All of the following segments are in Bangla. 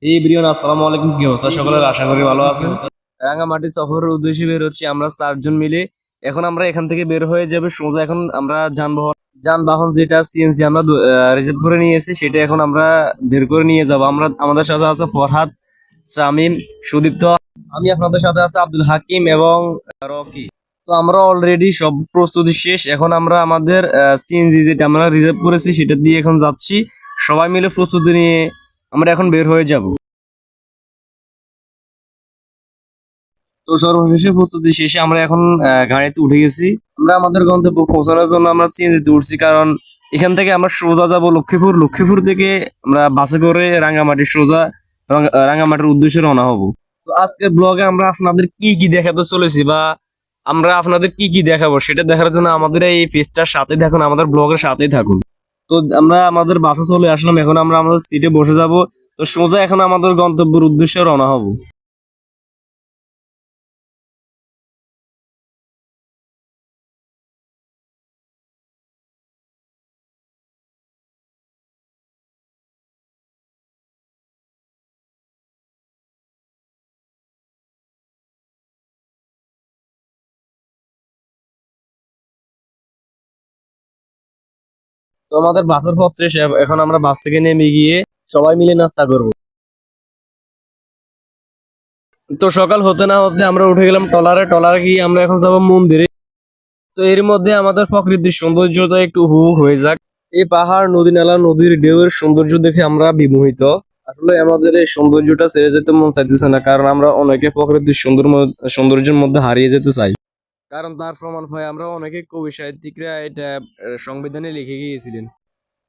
এই ব্রিয়ন আসসালামু আলাইকুম, কি অবস্থা সকলের? আশা করি ভালো আছেন। রাঙামাটি সফরের উদ্দেশ্যে বের হচ্ছি আমরা চারজন মিলে। এখন আমরা এখান থেকে বের হয়ে যাবে সোজা। এখন আমরা যানবাহন যেটা সিএনজি আমরা রিজার্ভ করে নিয়েছি, সেটা এখন আমরা বের করে নিয়ে যাব। আমরা আমাদের সাথে আছে ফরহাদ, শামীম, সুদীপ্ত। আমি আপনাদের সাথে আছে আব্দুল হাকিম এবং রকি। তো আমরা অলরেডি সব প্রস্তুতি শেষ। এখন আমরা আমাদের সিএনজি যেটা আমরা রিজার্ভ করেছি সেটা দিয়ে এখন যাচ্ছি। সবাই মিলে প্রস্তুতি নিয়ে আমরা এখন বের হয়ে যাব। তো সর্বশেষে প্রস্তুতি শেষে আমরা এখন গাড়িতে উঠে গেছি। আমরা আমাদের গন্তব্য পৌঁছানোর জন্য আমরা সিএনজিতে উঠছি, কারণ এখান থেকে আমরা সোজা যাব লক্ষ্মীপুর। লক্ষ্মীপুর থেকে আমরা বাসে করে রাঙ্গামাটি সোজা রাঙ্গামাটির উদ্দেশ্যে রওনা হব। তো আজকের ব্লগে আমরা আপনাদের কি কি দেখাতে চলেছি বা আমরা আপনাদের কি কি দেখাবো সেটা দেখার জন্য আমাদের এই পেজটার সাথে থাকুন, আমাদের ব্লগের সাথেই থাকুন। তো আমরা আমাদের বাসে চলে আসলাম, এখন আমরা আমাদের সিটে বসে যাব। তো সোজা এখন আমাদের গন্তব্যের উদ্দেশ্যে রওনা হব। তো আমাদের বাসের পথ শেষ। এখন আমরা বাস থেকে নেমে গিয়ে সবাই মিলে নাস্তা করব। তো সকাল হতে না হতে আমরা উঠে গেলাম টলারে গিয়ে আমরা এখন যাবো মন্দিরে। তো এর মধ্যে আমাদের প্রকৃতির সৌন্দর্যটা একটু উপভোগ হয়ে যাক। এই পাহাড়, নদী নালা, নদীর ঢেউয়ের সৌন্দর্য দেখে আমরা বিমোহিত। আসলে আমাদের এই সৌন্দর্যটা ছেড়ে যেতে মন চাইতেছে না, কারণ আমরা অনেকে প্রকৃতির সৌন্দর্যের মধ্যে হারিয়ে যেতে চাই। কারণ তার প্রমাণ পাই আমরা অনেকে, কবি সাহিত্যিকরা এটা সংবিধানে লিখে গিয়েছিলেন।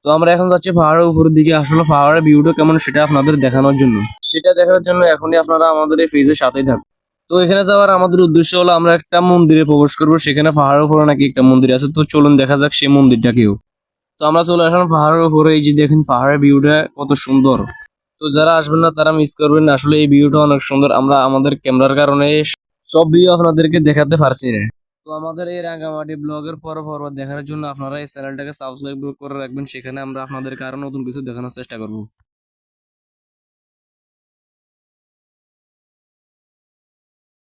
তো আমরা এখন যাচ্ছি পাহাড়ের উপরের দিকে। আসলে পাহাড়ের ভিউটা কেমন সেটা আপনাদের দেখানোর জন্য। সেটা দেখার জন্য এখনই আপনারা আমাদের এই পেজের সাথেই থাকুন। তো এখানে যাওয়ার আমাদের উদ্দেশ্য হলো আমরা একটা মন্দিরে প্রবেশ করবো। সেখানে পাহাড়ের উপরে নাকি একটা মন্দির আছে, তো চলুন দেখা যাক সেই মন্দিরটাকেও। তো আমরা চলে আসলাম পাহাড়ের উপরে। এই যে দেখেন পাহাড়ের ভিউটা কত সুন্দর। তো যারা আসবেন না তারা মিস করবেন না, আসলে এই ভিউটা অনেক সুন্দর। আমরা আমাদের ক্যামেরার কারণে সব ভিউ আপনাদেরকে দেখাতে পারছি না। তো আমাদের এই রাঙ্গামাটি ব্লগের পর দেখার জন্য আপনারা এই চ্যানেলটাকে সাবস্ক্রাইব করে রাখবেন। সেখানে আমরা আপনাদেরকে আরো নতুন কিছু দেখানোর চেষ্টা করবো।